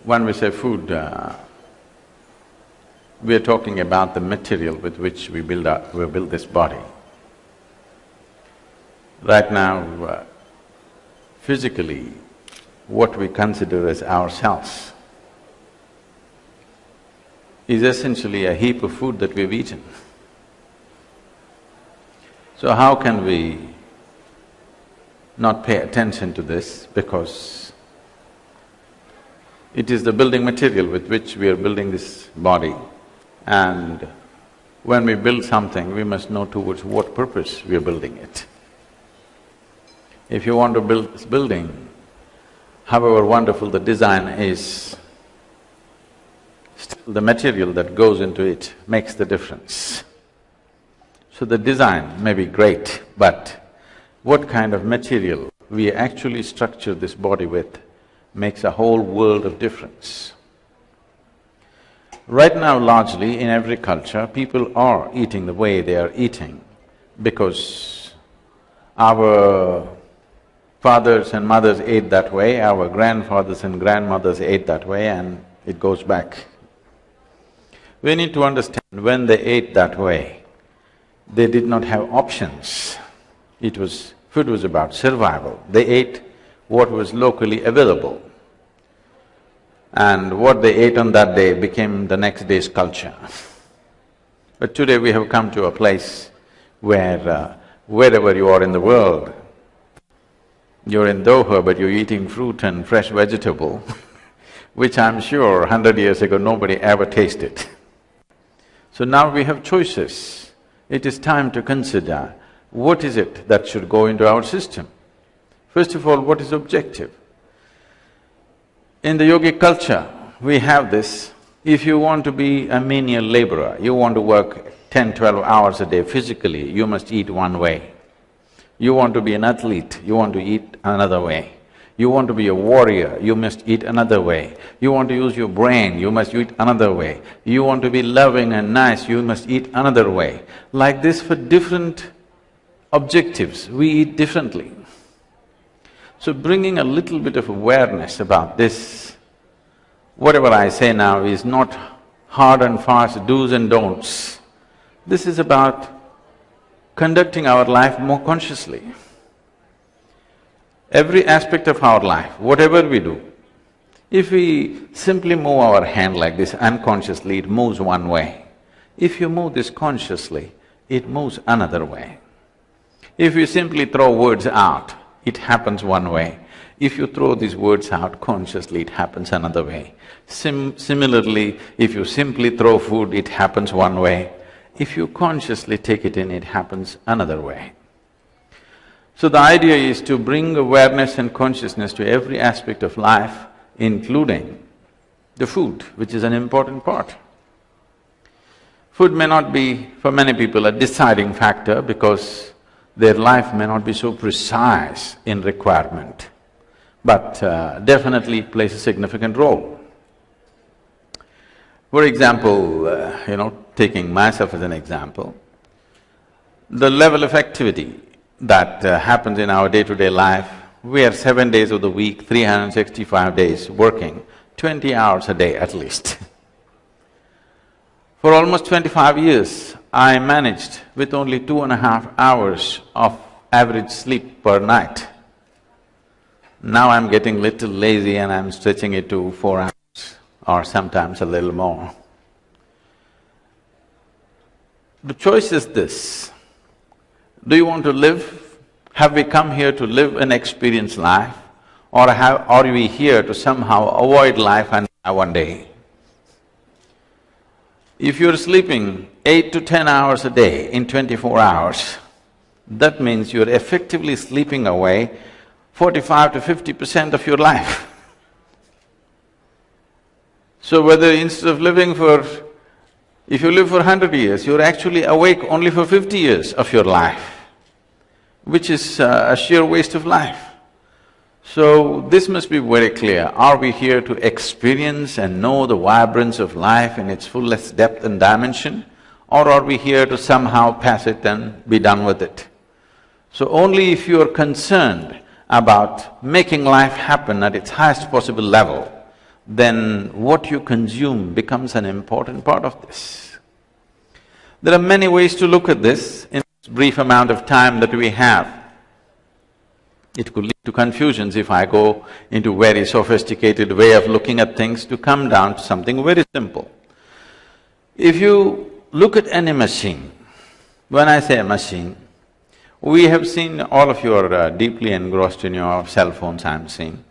When we say food, we are talking about the material with which we build this body. Right now, physically, what we consider as ourselves is essentially a heap of food that we've eaten. So how can we not pay attention to this? Because it is the building material with which we are building this body, and when we build something, we must know towards what purpose we are building it. If you want to build this building, however wonderful the design is, still the material that goes into it makes the difference. So the design may be great, but what kind of material we actually structure this body with makes a whole world of difference. Right now, largely in every culture, people are eating the way they are eating because our fathers and mothers ate that way, our grandfathers and grandmothers ate that way, and it goes back. We need to understand, when they ate that way, they did not have options. Food was about survival. They ate what was locally available, and what they ate on that day became the next day's culture. But today we have come to a place where wherever you are in the world, you're in Doha but you're eating fruit and fresh vegetable which I'm sure 100 years ago nobody ever tasted. So now we have choices. It is time to consider what is it that should go into our system. First of all, what is objective? In the yogic culture, we have this, if you want to be a menial laborer, you want to work 10-12 hours a day physically, you must eat one way. You want to be an athlete, you want to eat another way. You want to be a warrior, you must eat another way. You want to use your brain, you must eat another way. You want to be loving and nice, you must eat another way. Like this, for different objectives, we eat differently. So bringing a little bit of awareness about this, whatever I say now is not hard and fast do's and don'ts. This is about conducting our life more consciously. Every aspect of our life, whatever we do, if we simply move our hand like this unconsciously, it moves one way. If you move this consciously, it moves another way. If you simply throw words out, it happens one way. If you throw these words out consciously, it happens another way. Similarly, if you simply throw food, it happens one way. If you consciously take it in, it happens another way. So the idea is to bring awareness and consciousness to every aspect of life, including the food, which is an important part. Food may not be, for many people, a deciding factor because their life may not be so precise in requirement, but definitely plays a significant role. For example, taking myself as an example, the level of activity that happens in our day-to-day life, we are 7 days of the week, 365 days working, 20 hours a day at least. For almost 25 years, I managed with only 2.5 hours of average sleep per night. Now I'm getting little lazy and I'm stretching it to 4 hours or sometimes a little more. The choice is this: do you want to live? Have we come here to live and experience life, or are we here to somehow avoid life and die one day? If you're sleeping 8 to 10 hours a day in 24 hours, that means you're effectively sleeping away 45 to 50% of your life. So whether instead of if you live for 100 years, you're actually awake only for 50 years of your life, which is a sheer waste of life. So this must be very clear. Are we here to experience and know the vibrance of life in its fullest depth and dimension, or are we here to somehow pass it and be done with it? So only if you're concerned about making life happen at its highest possible level, then what you consume becomes an important part of this. There are many ways to look at this in this brief amount of time that we have. It could lead to confusions if I go into very sophisticated way of looking at things to come down to something very simple. If you look at any machine, when I say machine, we have seen, all of you are deeply engrossed in your cell phones, I'm seeing.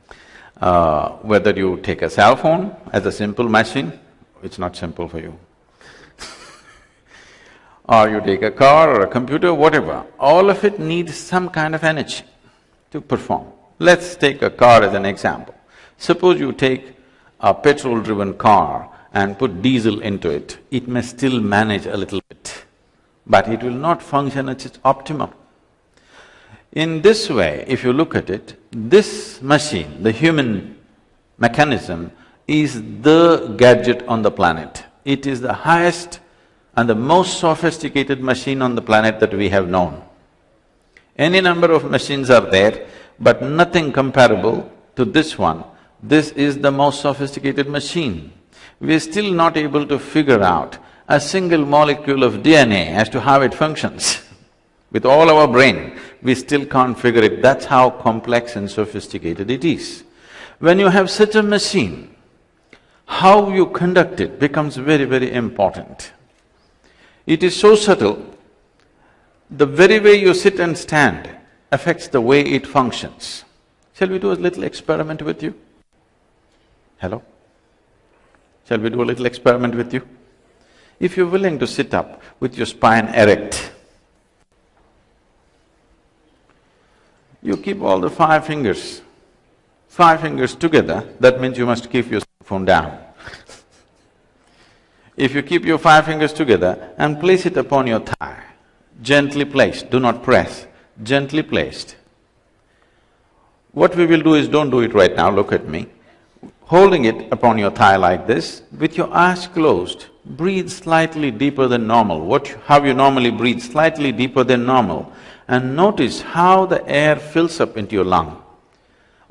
Whether you take a cell phone as a simple machine, it's not simple for you. Or you take a car or a computer, whatever, all of it needs some kind of energy to perform. Let's take a car as an example. Suppose you take a petrol-driven car and put diesel into it, it may still manage a little bit, but it will not function at its optimum. In this way, if you look at it, this machine, the human mechanism, is the gadget on the planet. It is the highest and the most sophisticated machine on the planet that we have known. Any number of machines are there, but nothing comparable to this one. This is the most sophisticated machine. We are still not able to figure out a single molecule of DNA as to how it functions. With all our brain, we still can't figure it, that's how complex and sophisticated it is. When you have such a machine, how you conduct it becomes very, very important. It is so subtle, the very way you sit and stand affects the way it functions. Shall we do a little experiment with you? Hello? Shall we do a little experiment with you? If you're willing to sit up with your spine erect, you keep all the five fingers together, that means you must keep your phone down. If you keep your five fingers together and place it upon your thigh, gently placed, do not press, gently placed. What we will do is, don't do it right now, look at me. Holding it upon your thigh like this, with your eyes closed, breathe slightly deeper than normal. How you normally breathe, slightly deeper than normal, and notice how the air fills up into your lung.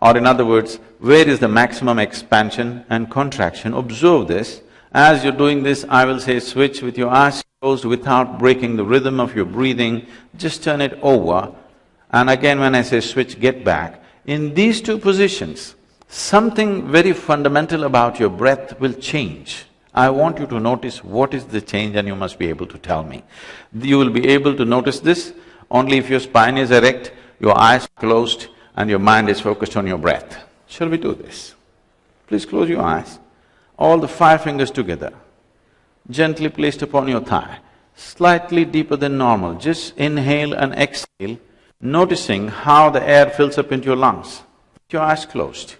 Or in other words, where is the maximum expansion and contraction? Observe this. As you're doing this, I will say switch with your eyes closed without breaking the rhythm of your breathing, just turn it over, and again when I say switch, get back. In these two positions, something very fundamental about your breath will change. I want you to notice what is the change and you must be able to tell me. You will be able to notice this only if your spine is erect, your eyes closed and your mind is focused on your breath. Shall we do this? Please close your eyes. All the five fingers together, gently placed upon your thigh, slightly deeper than normal. Just inhale and exhale, noticing how the air fills up into your lungs. Your eyes closed.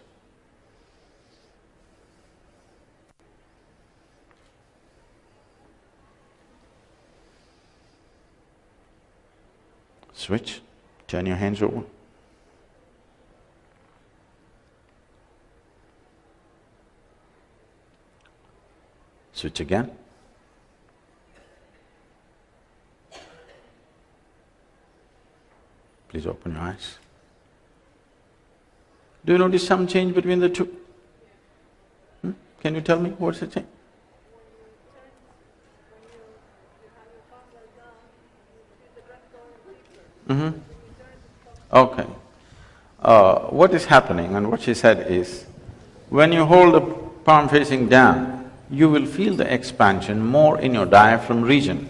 Switch, turn your hands over. Switch again. Please open your eyes. Do you notice some change between the two? Can you tell me what's the change? Okay. What is happening and what she said is, when you hold the palm facing down, you will feel the expansion more in your diaphragm region.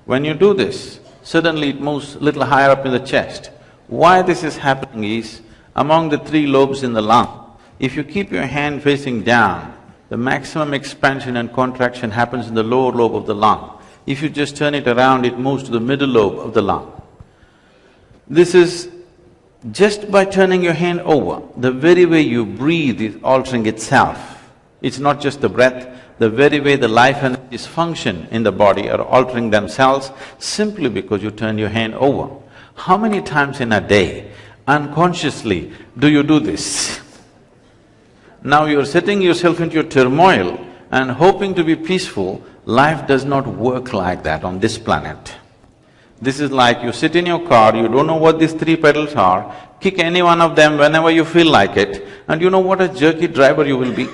When you do this, suddenly it moves little higher up in the chest. Why this is happening is, among the three lobes in the lung, if you keep your hand facing down, the maximum expansion and contraction happens in the lower lobe of the lung. If you just turn it around, it moves to the middle lobe of the lung. This is just by turning your hand over, the very way you breathe is altering itself. It's not just the breath, the very way the life energies function in the body are altering themselves simply because you turn your hand over. How many times in a day, unconsciously, do you do this? Now you're setting yourself into a turmoil and hoping to be peaceful. Life does not work like that on this planet. This is like you sit in your car, you don't know what these three pedals are, kick any one of them whenever you feel like it, and you know what a jerky driver you will be.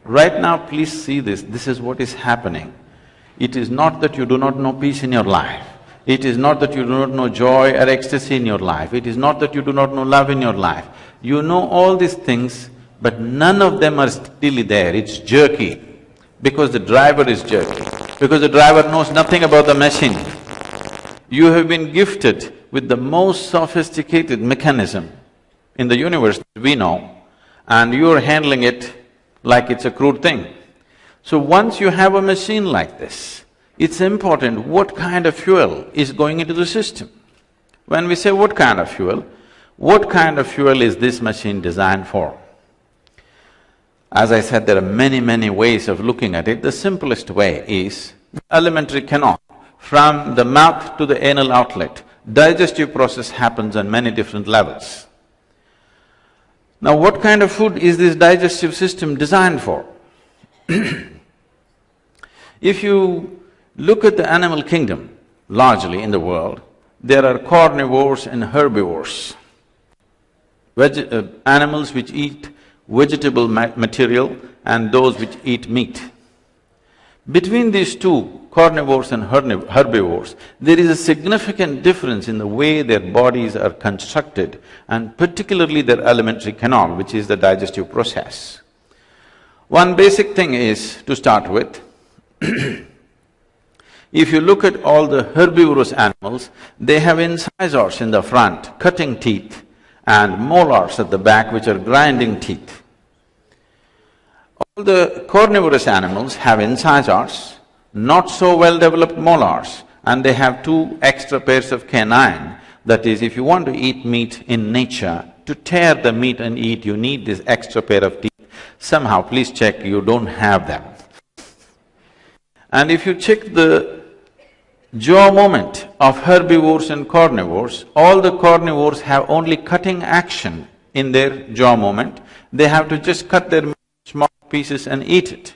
Right now, please see this is what is happening. It is not that you do not know peace in your life. It is not that you do not know joy or ecstasy in your life. It is not that you do not know love in your life. You know all these things, but none of them are steadily there. It's jerky, because the driver is jerky, because the driver knows nothing about the machine. You have been gifted with the most sophisticated mechanism in the universe we know, and you're handling it like it's a crude thing. So once you have a machine like this, it's important what kind of fuel is going into the system. When we say what kind of fuel is this machine designed for? As I said, there are many ways of looking at it. The simplest way is alimentary canal. From the mouth to the anal outlet, digestive process happens on many different levels. Now, what kind of food is this digestive system designed for? If you look at the animal kingdom, largely in the world, there are carnivores and herbivores. Animals which eat vegetable material and those which eat meat. Between these two, carnivores and herbivores, there is a significant difference in the way their bodies are constructed, and particularly their alimentary canal, which is the digestive process. One basic thing is, to start with, if you look at all the herbivorous animals, they have incisors in the front, cutting teeth, and molars at the back, which are grinding teeth. All the carnivorous animals have incisors, not so well-developed molars, and they have two extra pairs of canine. That is, if you want to eat meat in nature, to tear the meat and eat, you need this extra pair of teeth. Somehow, please check you don't have them. And if you check the jaw movement of herbivores and carnivores, all the carnivores have only cutting action in their jaw movement. They have to just cut their meat in small pieces and eat it.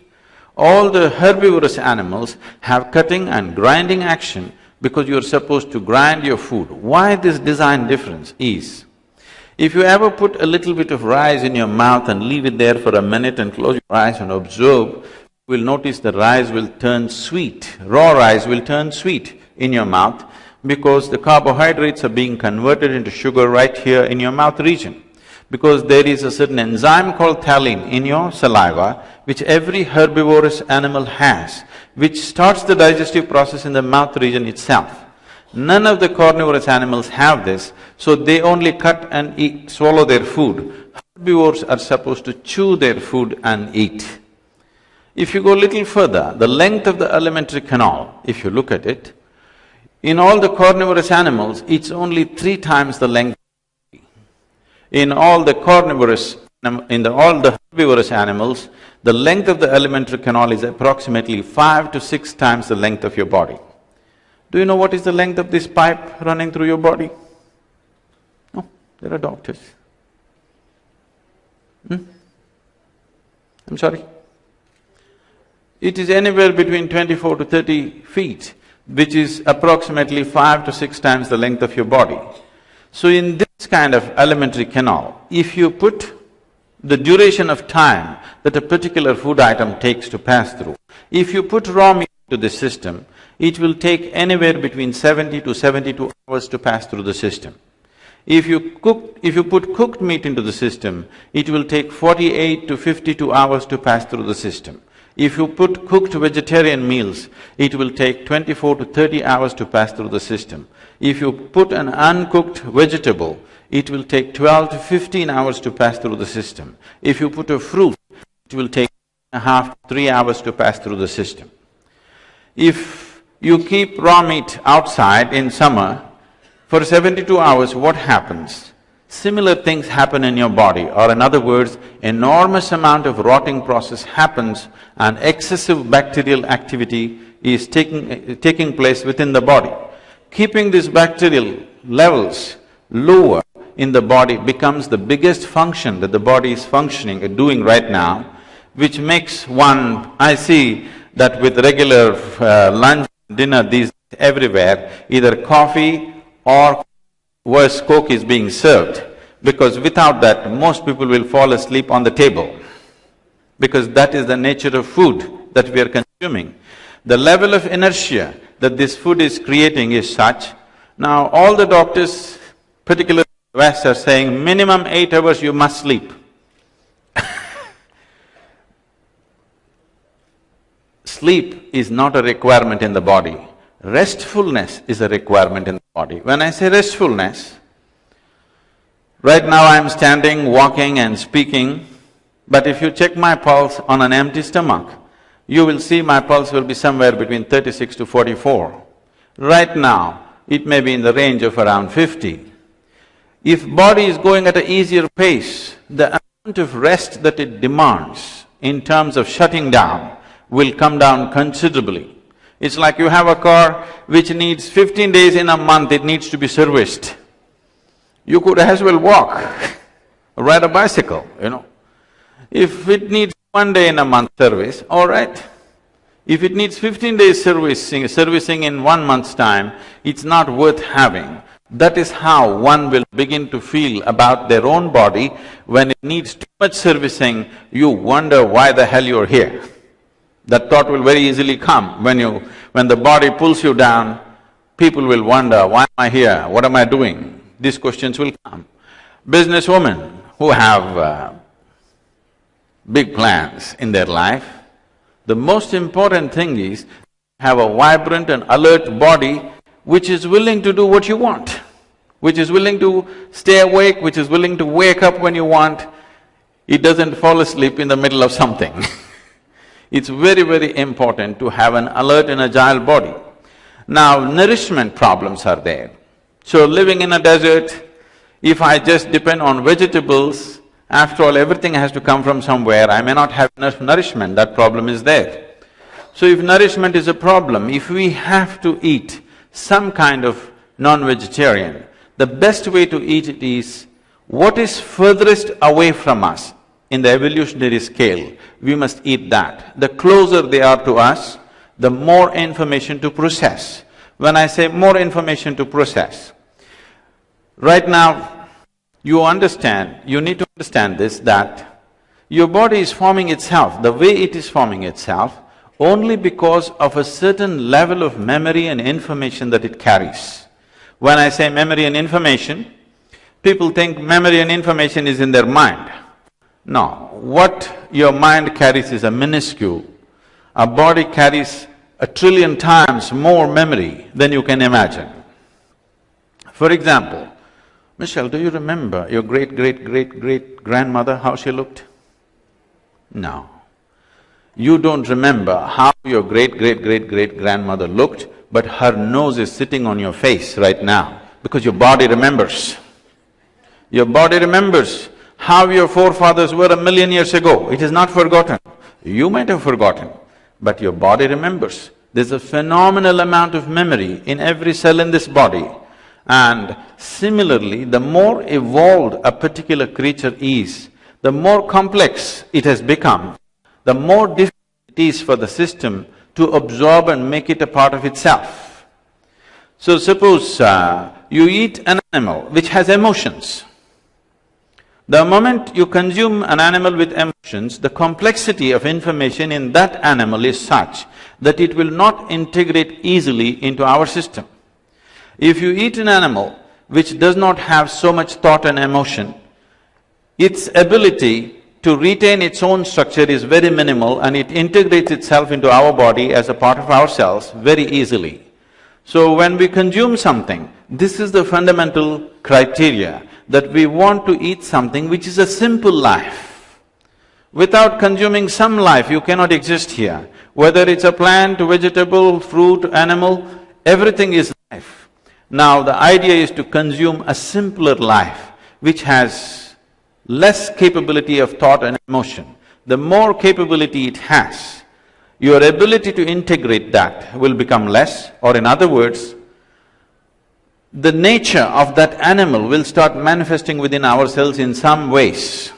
All the herbivorous animals have cutting and grinding action because you're supposed to grind your food. Why this design difference is, if you ever put a little bit of rice in your mouth and leave it there for a minute and close your eyes and observe, you will notice the rice will turn sweet. Raw rice will turn sweet in your mouth because the carbohydrates are being converted into sugar right here in your mouth region. Because there is a certain enzyme called phthalate in your saliva, which every herbivorous animal has, which starts the digestive process in the mouth region itself. None of the carnivorous animals have this, so they only cut and eat, swallow their food. Herbivores are supposed to chew their food and eat. If you go a little further, the length of the alimentary canal, if you look at it, in all the carnivorous animals, it's only 3 times the length. In all the herbivorous animals, the length of the alimentary canal is approximately 5 to 6 times the length of your body. Do you know what is the length of this pipe running through your body? No, there are doctors. I'm sorry? It is anywhere between 24 to 30 feet, which is approximately 5 to 6 times the length of your body. So in this kind of alimentary canal, if you put the duration of time that a particular food item takes to pass through, if you put raw meat into the system, it will take anywhere between 70 to 72 hours to pass through the system. If you put cooked meat into the system, it will take 48 to 52 hours to pass through the system. If you put cooked vegetarian meals, it will take 24 to 30 hours to pass through the system. If you put an uncooked vegetable, it will take 12 to 15 hours to pass through the system. If you put a fruit, it will take 2.5 to 3 hours to pass through the system. If you keep raw meat outside in summer, for 72 hours, what happens? Similar things happen in your body, or in other words, enormous amount of rotting process happens and excessive bacterial activity is taking place within the body. Keeping these bacterial levels lower in the body becomes the biggest function that the body is doing right now, which makes one… I see that with regular lunch, dinner these everywhere, either coffee or worse, Coke is being served, because without that, most people will fall asleep on the table. because that is the nature of food that we are consuming. The level of inertia that this food is creating is such. Now all the doctors, particularly in the West, are saying minimum 8 hours you must sleep. Sleep is not a requirement in the body. Restfulness is a requirement in the body. When I say restfulness, right now I'm standing, walking and speaking, but if you check my pulse on an empty stomach, you will see my pulse will be somewhere between 36 to 44. Right now, it may be in the range of around 50. If body is going at an easier pace, the amount of rest that it demands in terms of shutting down will come down considerably. It's like you have a car which needs 15 days in a month, it needs to be serviced. You could as well walk, ride a bicycle, you know. If it needs 1 day in a month service, all right. If it needs 15 days servicing in 1 month's time, it's not worth having. That is how one will begin to feel about their own body. When it needs too much servicing, you wonder why the hell you're here. That thought will very easily come. When the body pulls you down, people will wonder, why am I here, what am I doing? These questions will come. Businesswomen who have big plans in their life, the most important thing is have a vibrant and alert body which is willing to do what you want, which is willing to stay awake, which is willing to wake up when you want. It doesn't fall asleep in the middle of something. It's very, very important to have an alert and agile body. Now, nourishment problems are there. So living in a desert, if I just depend on vegetables, after all, everything has to come from somewhere, I may not have enough nourishment, that problem is there. So if nourishment is a problem, if we have to eat some kind of non-vegetarian, the best way to eat it is what is furthest away from us in the evolutionary scale, we must eat that. The closer they are to us, the more information to process. When I say more information to process, right now, you need to understand this, that your body is forming itself, the way it is forming itself, only because of a certain level of memory and information that it carries. When I say memory and information, people think memory and information is in their mind. No, what your mind carries is a minuscule. A body carries 1 trillion times more memory than you can imagine. For example, Michelle, do you remember your great-great-great-great-grandmother, how she looked? No. You don't remember how your great-great-great-great-grandmother looked, but her nose is sitting on your face right now, because your body remembers. Your body remembers how your forefathers were 1,000,000 years ago. It is not forgotten. You might have forgotten, but your body remembers. There's a phenomenal amount of memory in every cell in this body. And similarly, the more evolved a particular creature is, the more complex it has become, the more difficult it is for the system to absorb and make it a part of itself. So suppose you eat an animal which has emotions. The moment you consume an animal with emotions, the complexity of information in that animal is such that it will not integrate easily into our system. If you eat an animal which does not have so much thought and emotion, its ability to retain its own structure is very minimal and it integrates itself into our body as a part of ourselves very easily. So when we consume something, this is the fundamental criteria, that we want to eat something which is a simple life. Without consuming some life, you cannot exist here. Whether it's a plant, vegetable, fruit, animal, everything is life. Now the idea is to consume a simpler life which has less capability of thought and emotion. The more capability it has, your ability to integrate that will become less, or in other words, the nature of that animal will start manifesting within ourselves in some ways.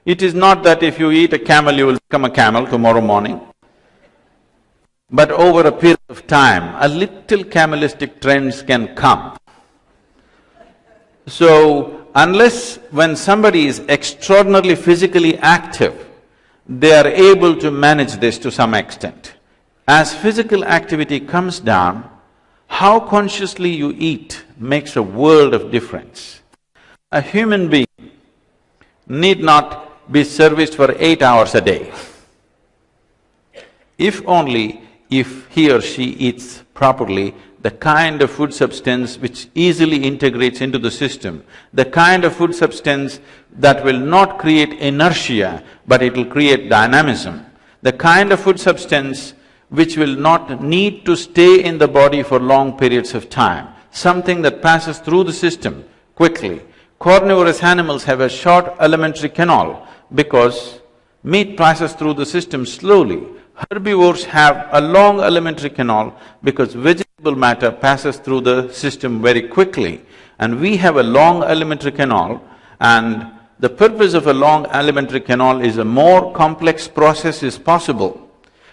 It is not that if you eat a camel, you will become a camel tomorrow morning. But over a period of time, a little camelistic trends can come. So, unless when somebody is extraordinarily physically active, they are able to manage this to some extent. As physical activity comes down, how consciously you eat makes a world of difference. A human being need not be serviced for 8 hours a day. If only if he or she eats properly, the kind of food substance which easily integrates into the system, the kind of food substance that will not create inertia, but it will create dynamism, the kind of food substance which will not need to stay in the body for long periods of time, something that passes through the system quickly. Carnivorous animals have a short alimentary canal because meat passes through the system slowly. Herbivores have a long alimentary canal because vegetable matter passes through the system very quickly. And we have a long alimentary canal, and the purpose of a long alimentary canal is a more complex process is possible.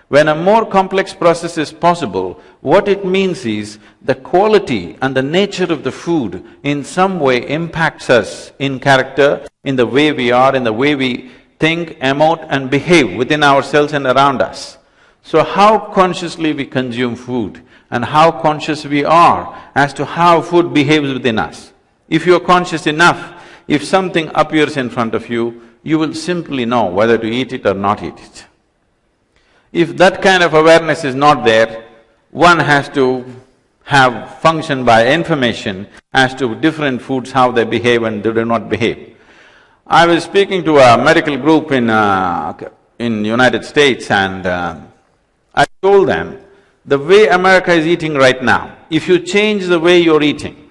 When a more complex process is possible, what it means is the quality and the nature of the food in some way impacts us in character, in the way we are, in the way we think, emote and behave within ourselves and around us. So how consciously we consume food and how conscious we are as to how food behaves within us. If you're conscious enough, if something appears in front of you, you will simply know whether to eat it or not eat it. If that kind of awareness is not there, one has to have function by information as to different foods, how they behave and they do not behave. I was speaking to a medical group in United States, and I told them, the way America is eating right now, if you change the way you're eating,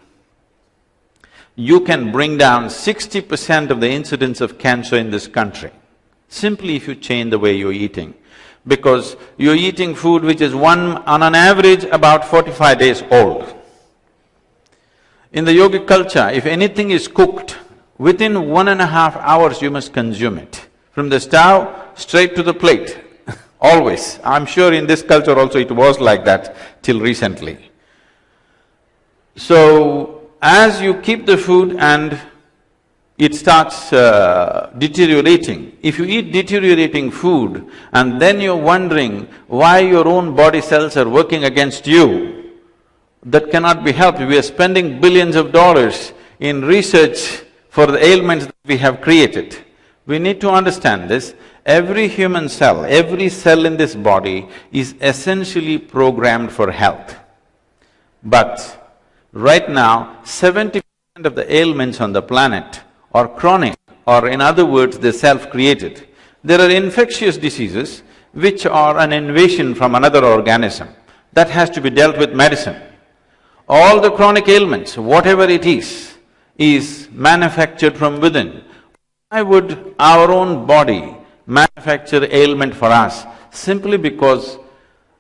you can bring down 60% of the incidence of cancer in this country, simply if you change the way you're eating. Because you're eating food which is on an average about 45 days old. In the yogic culture, if anything is cooked, within 1.5 hours you must consume it. From the stove straight to the plate, always. I'm sure in this culture also it was like that till recently. So, as you keep the food and it starts deteriorating. If you eat deteriorating food and then you're wondering why your own body cells are working against you, that cannot be helped. We are spending billions of dollars in research for the ailments that we have created. We need to understand this. Every human cell, every cell in this body is essentially programmed for health. But right now, 70% of the ailments on the planet are chronic, or in other words, they're self-created. There are infectious diseases which are an invasion from another organism. That has to be dealt with medicine. All the chronic ailments, whatever it is manufactured from within. Why would our own body manufacture ailment for us? Simply because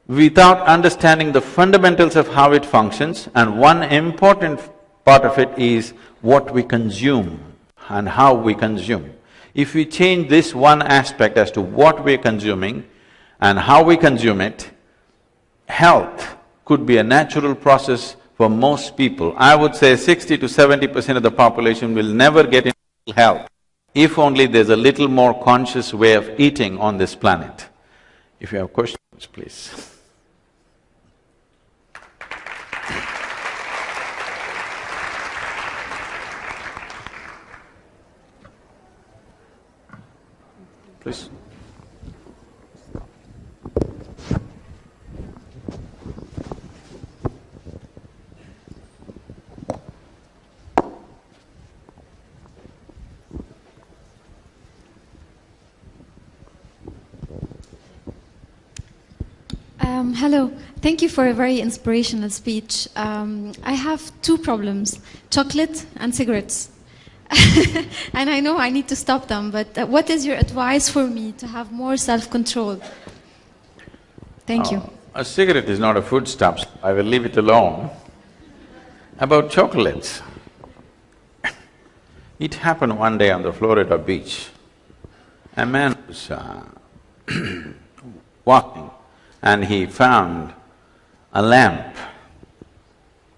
without understanding the fundamentals of how it functions, and one important part of it is what we consume and how we consume. If we change this one aspect as to what we're consuming and how we consume it, health could be a natural process for most people. I would say 60 to 70% of the population will never get into health if only there's a little more conscious way of eating on this planet. If you have questions, please. Please. Hello. Thank you for a very inspirational speech. I have two problems, chocolate and cigarettes. And I know I need to stop them, but what is your advice for me to have more self-control? Thank you. A cigarette is not a foodstuff, I will leave it alone. About chocolates, it happened one day on the Florida beach. A man was walking and he found a lamp,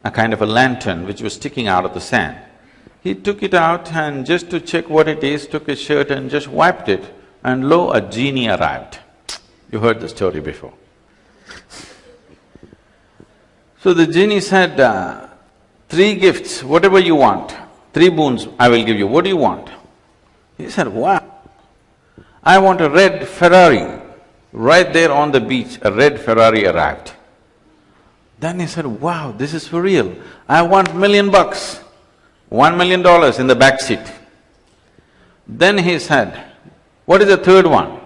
a kind of a lantern which was sticking out of the sand. He took it out and just to check what it is, took his shirt and just wiped it and lo, a genie arrived. You heard the story before. So the genie said, 3 gifts, whatever you want, 3 boons I will give you, what do you want? He said, wow, I want a red Ferrari. Right there on the beach, a red Ferrari arrived. Then he said, wow, this is for real. I want $1,000,000, $1 million in the back seat. Then he said, what is the third one?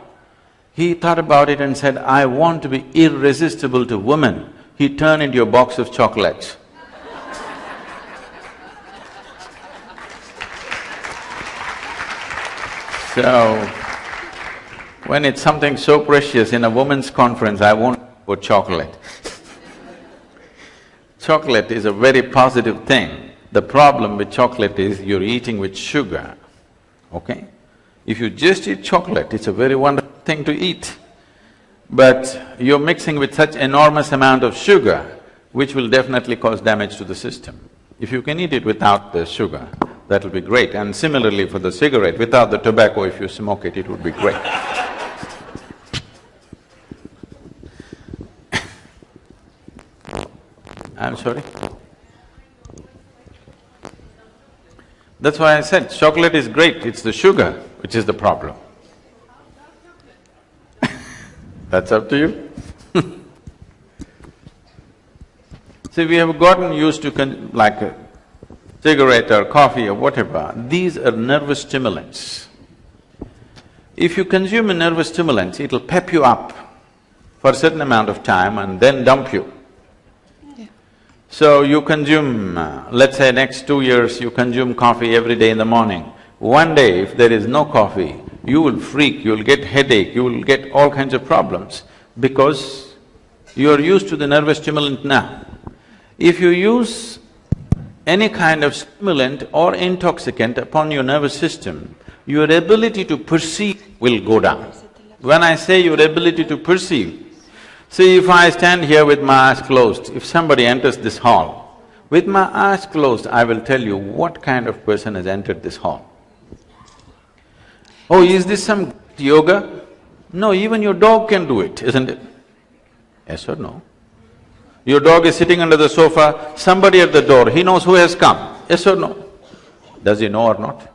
He thought about it and said, I want to be irresistible to women. He turned into a box of chocolates. So, when it's something so precious in a women's conference, I won't put chocolate. Chocolate is a very positive thing. The problem with chocolate is you're eating with sugar, okay? If you just eat chocolate, it's a very wonderful thing to eat. But you're mixing with such enormous amount of sugar, which will definitely cause damage to the system. If you can eat it without the sugar, that'll be great. And similarly for the cigarette, without the tobacco, if you smoke it, it would be great. I'm sorry? That's why I said chocolate is great, it's the sugar which is the problem. That's up to you. See, we have gotten used to like a cigarette or coffee or whatever, these are nervous stimulants. If you consume a nervous stimulant, it'll pep you up for a certain amount of time and then dump you. So you consume, let's say next 2 years, you consume coffee every day in the morning. One day, if there is no coffee, you will freak, you'll get headache, you will get all kinds of problems because you're used to the nervous stimulant now. If you use any kind of stimulant or intoxicant upon your nervous system, your ability to perceive will go down. When I say your ability to perceive, see, if I stand here with my eyes closed, if somebody enters this hall, with my eyes closed, I will tell you what kind of person has entered this hall. Oh, is this some yoga? No, even your dog can do it, isn't it? Yes or no? Your dog is sitting under the sofa, somebody at the door, he knows who has come, yes or no? Does he know or not?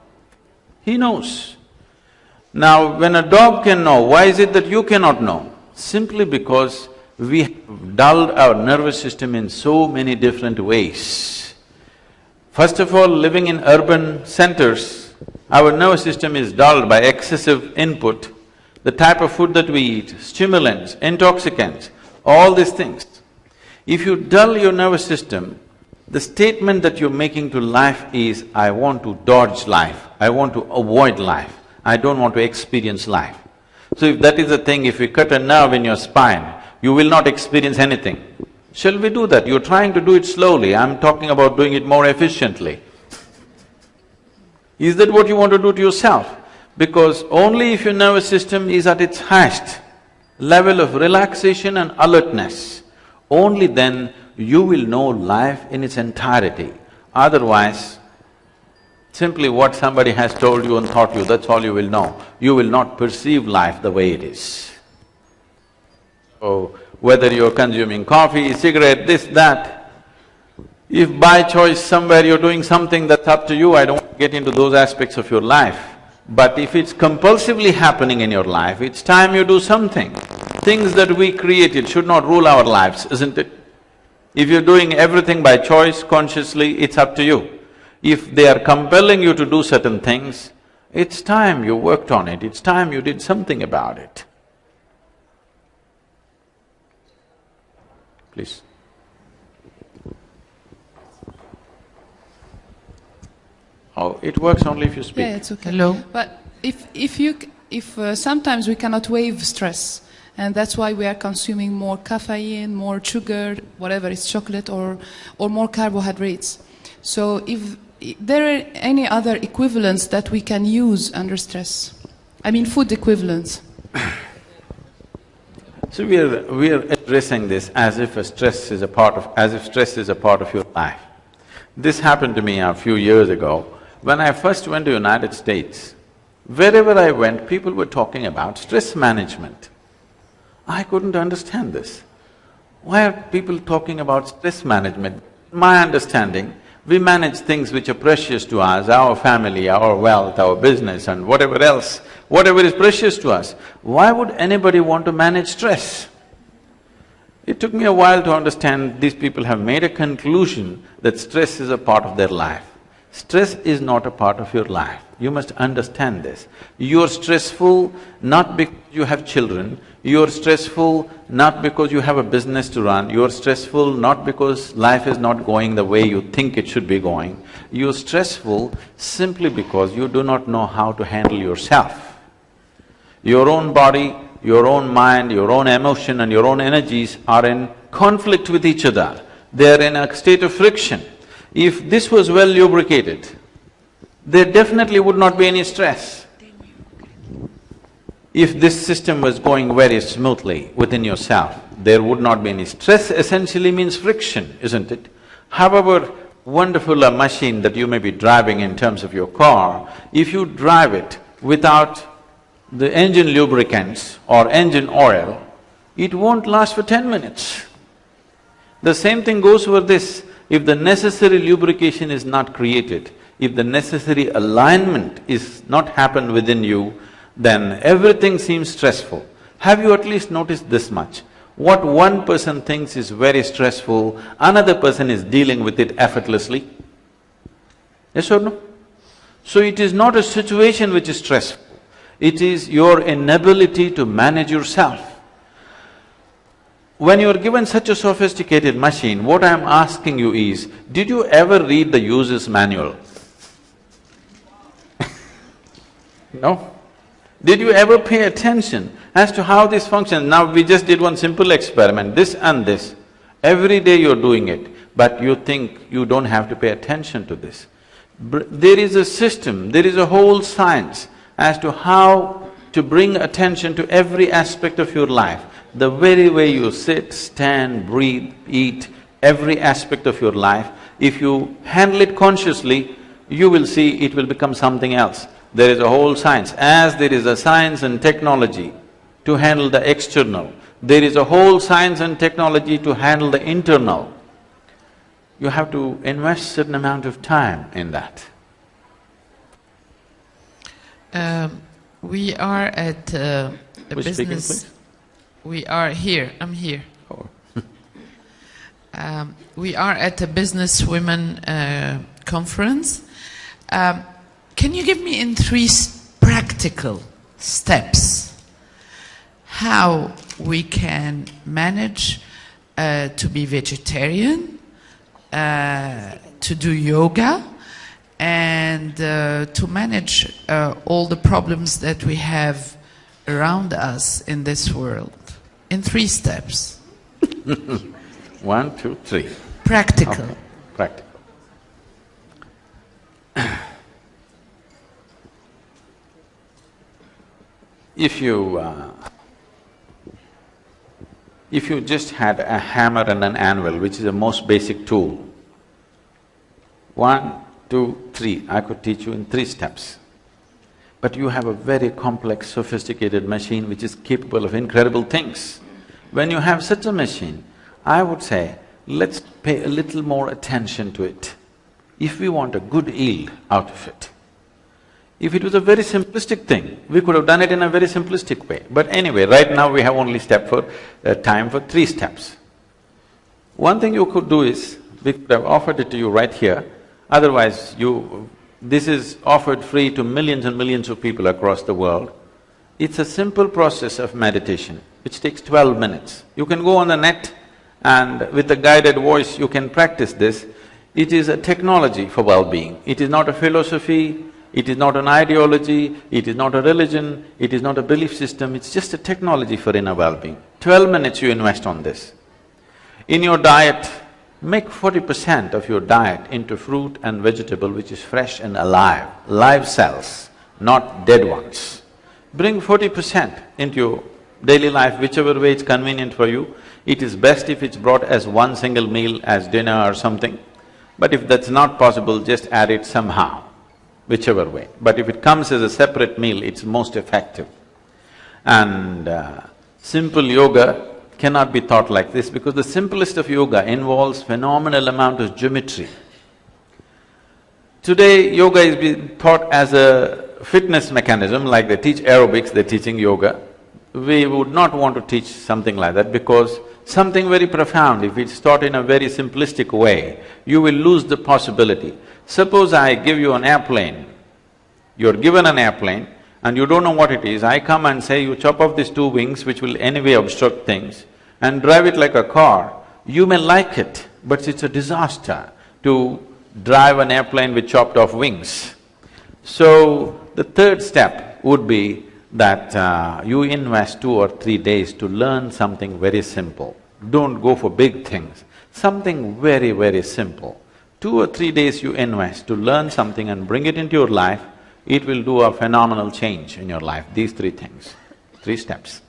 He knows. Now, when a dog can know, why is it that you cannot know? Simply because we have dulled our nervous system in so many different ways. First of all, living in urban centers, our nervous system is dulled by excessive input, the type of food that we eat, stimulants, intoxicants, all these things. If you dull your nervous system, the statement that you're making to life is, I want to dodge life, I want to avoid life, I don't want to experience life. So if that is the thing, if we cut a nerve in your spine, you will not experience anything. Shall we do that? You're trying to do it slowly, I'm talking about doing it more efficiently. Is that what you want to do to yourself? Because only if your nervous system is at its highest level of relaxation and alertness, only then you will know life in its entirety. Otherwise, simply what somebody has told you and taught you, that's all you will know. You will not perceive life the way it is. So, whether you're consuming coffee, cigarette, this, that, if by choice somewhere you're doing something, that's up to you, I don't get into those aspects of your life. But if it's compulsively happening in your life, it's time you do something. Things that we created should not rule our lives, isn't it? If you're doing everything by choice, consciously, it's up to you. If they are compelling you to do certain things, it's time you worked on it, it's time you did something about it. Please. Oh, it works only if you speak. Yeah, it's okay. Hello. But if sometimes we cannot waive stress, and that's why we are consuming more caffeine, more sugar, whatever, it's chocolate or more carbohydrates. So if there are any other equivalents that we can use under stress? I mean food equivalents. So we are addressing this as if stress is a part of your life. This happened to me a few years ago. When I first went to United States, Wherever I went, people were talking about stress management. I couldn't understand this. Why are people talking about stress management? My understanding, we manage things which are precious to us, our family, our wealth, our business and whatever else, whatever is precious to us. Why would anybody want to manage stress? It took me a while to understand these people have made a conclusion that stress is a part of their life. Stress is not a part of your life. You must understand this. You're stressful not because you have children, you're stressful not because you have a business to run, you're stressful not because life is not going the way you think it should be going. You're stressful simply because you do not know how to handle yourself. Your own body, your own mind, your own emotion and your own energies are in conflict with each other. They're in a state of friction. If this was well lubricated, there definitely would not be any stress. If this system was going very smoothly within yourself, there would not be any stress. Essentially means friction, isn't it? However wonderful a machine that you may be driving in terms of your car, if you drive it without the engine lubricants or engine oil, it won't last for 10 minutes. The same thing goes for this. If the necessary lubrication is not created, if the necessary alignment is not happened within you, then everything seems stressful. Have you at least noticed this much? What one person thinks is very stressful, another person is dealing with it effortlessly? Yes or no? So it is not a situation which is stressful, it is your inability to manage yourself. When you are given such a sophisticated machine, what I am asking you is, did you ever read the user's manual? No? Did you ever pay attention as to how this functions? Now we just did one simple experiment, this and this. Every day you're doing it, but you think you don't have to pay attention to this. There is a system, there is a whole science as to how to bring attention to every aspect of your life. The very way you sit, stand, breathe, eat, every aspect of your life, if you handle it consciously, you will see it will become something else. There is a whole science. As there is a science and technology to handle the external, there is a whole science and technology to handle the internal. You have to invest certain amount of time in that. We are at a Who's business… speaking, please? We are here, I'm here. Oh. We are at a business women conference. Can you give me in three practical steps how we can manage to be vegetarian, to do yoga, and to manage all the problems that we have around us in this world? In three steps. 1, 2, 3. Practical. Okay. Practical. If you just had a hammer and an anvil, which is the most basic tool, 1, 2, 3, I could teach you in 3 steps. But you have a very complex, sophisticated machine which is capable of incredible things. When you have such a machine, I would say, let's pay a little more attention to it, if we want a good yield out of it. If it was a very simplistic thing, we could have done it in a very simplistic way. But anyway, right now we have only time for 3 steps. One thing you could do is, we could have offered it to you right here, otherwise this is offered free to millions and millions of people across the world. It's a simple process of meditation, which takes 12 minutes. You can go on the net and with a guided voice you can practice this. It is a technology for well-being. It is not a philosophy, it is not an ideology, it is not a religion, it is not a belief system, it's just a technology for inner well-being. 12 minutes you invest on this. In your diet, make 40% of your diet into fruit and vegetable which is fresh and alive, live cells, not dead ones. Bring 40% into your daily life, whichever way it's convenient for you. It is best if it's brought as one single meal, as dinner or something. But if that's not possible, just add it somehow. whichever way. But if it comes as a separate meal, it's most effective. And simple yoga cannot be taught like this because the simplest of yoga involves phenomenal amount of geometry. Today, yoga is being taught as a fitness mechanism, like they teach aerobics, they're teaching yoga. We would not want to teach something like that because something very profound, if it's taught in a very simplistic way, you will lose the possibility. Suppose I give you an airplane, you're given an airplane and you don't know what it is, I come and say, you chop off these two wings which will anyway obstruct things and drive it like a car, you may like it, but it's a disaster to drive an airplane with chopped off wings. So, the third step would be that you invest 2 or 3 days to learn something very simple. Don't go for big things, something very, very simple. 2 or 3 days you invest to learn something and bring it into your life, it will do a phenomenal change in your life, these 3 things, 3 steps.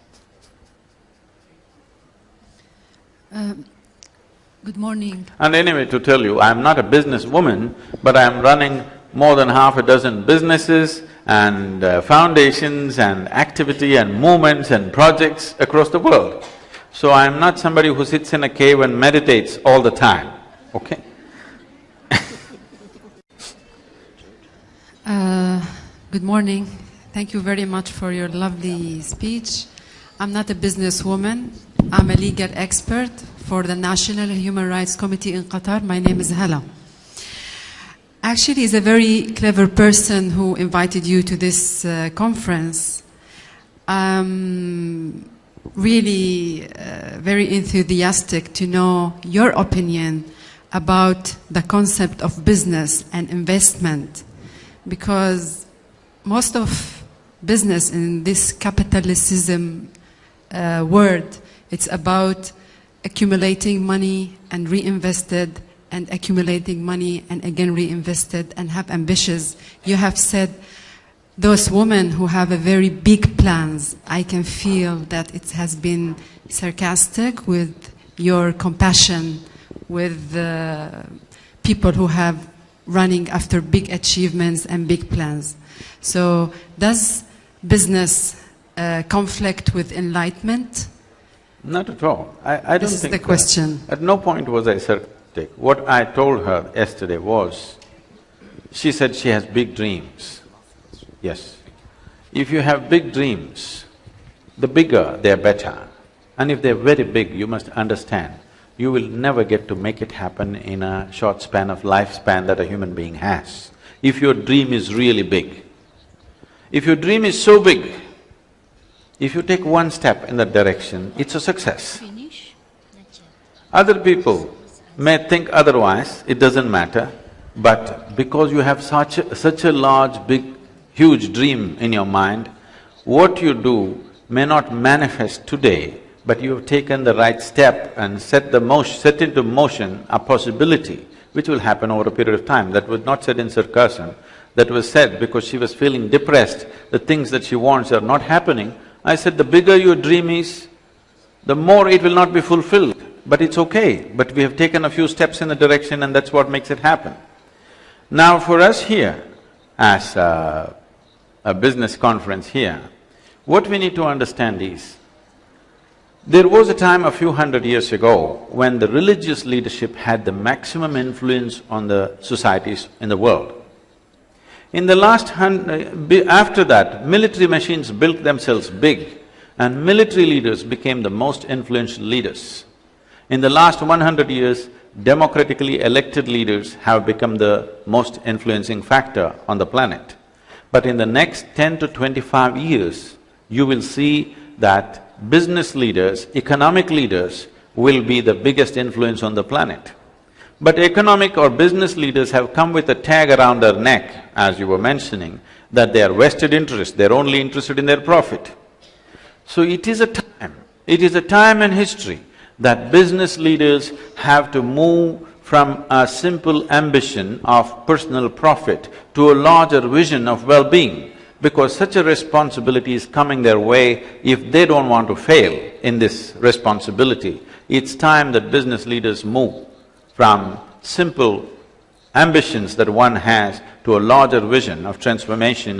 Good morning. And anyway, to tell you, I'm not a businesswoman, but I'm running more than half a dozen businesses and foundations and activity and movements and projects across the world. So I'm not somebody who sits in a cave and meditates all the time, okay? Good morning. Thank you very much for your lovely speech. I'm not a businesswoman. I'm a legal expert for the National Human Rights Committee in Qatar. My name is Hala. Actually, he's a very clever person who invited you to this conference. I'm really very enthusiastic to know your opinion about the concept of business and investment, because most of business in this capitalism world, it's about accumulating money and reinvested and accumulating money and again reinvested and have ambitions. You have said those women who have a very big plans, I can feel that it has been sarcastic with your compassion with people who have running after big achievements and big plans. So does business conflict with enlightenment? Not at all. I don't think… This is the question. At no point was I sarcastic. What I told her yesterday was, she said she has big dreams. Yes. If you have big dreams, the bigger they're better. And if they're very big, you must understand, you will never get to make it happen in a short span of lifespan that a human being has. If your dream is really big. If your dream is so big, if you take one step in that direction, it's a success. Other people may think otherwise, it doesn't matter, but because you have such a large, big, huge dream in your mind, what you do may not manifest today, but you have taken the right step and set into motion a possibility which will happen over a period of time. That was not said in sarcasm, that was said because she was feeling depressed, the things that she wants are not happening. I said, the bigger your dream is, the more it will not be fulfilled, but it's okay. But we have taken a few steps in the direction and that's what makes it happen. Now for us here, as a business conference here, what we need to understand is, there was a time a few hundred years ago when the religious leadership had the maximum influence on the societies in the world. In the after that, military machines built themselves big and military leaders became the most influential leaders. In the last 100 years, democratically elected leaders have become the most influencing factor on the planet. But in the next 10 to 25 years, you will see that business leaders, economic leaders will be the biggest influence on the planet. But economic or business leaders have come with a tag around their neck, as you were mentioning, that they are vested interest, they're only interested in their profit. So it is a time in history that business leaders have to move from a simple ambition of personal profit to a larger vision of well-being, because such a responsibility is coming their way if they don't want to fail in this responsibility. It's time that business leaders move from simple ambitions that one has to a larger vision of transformation and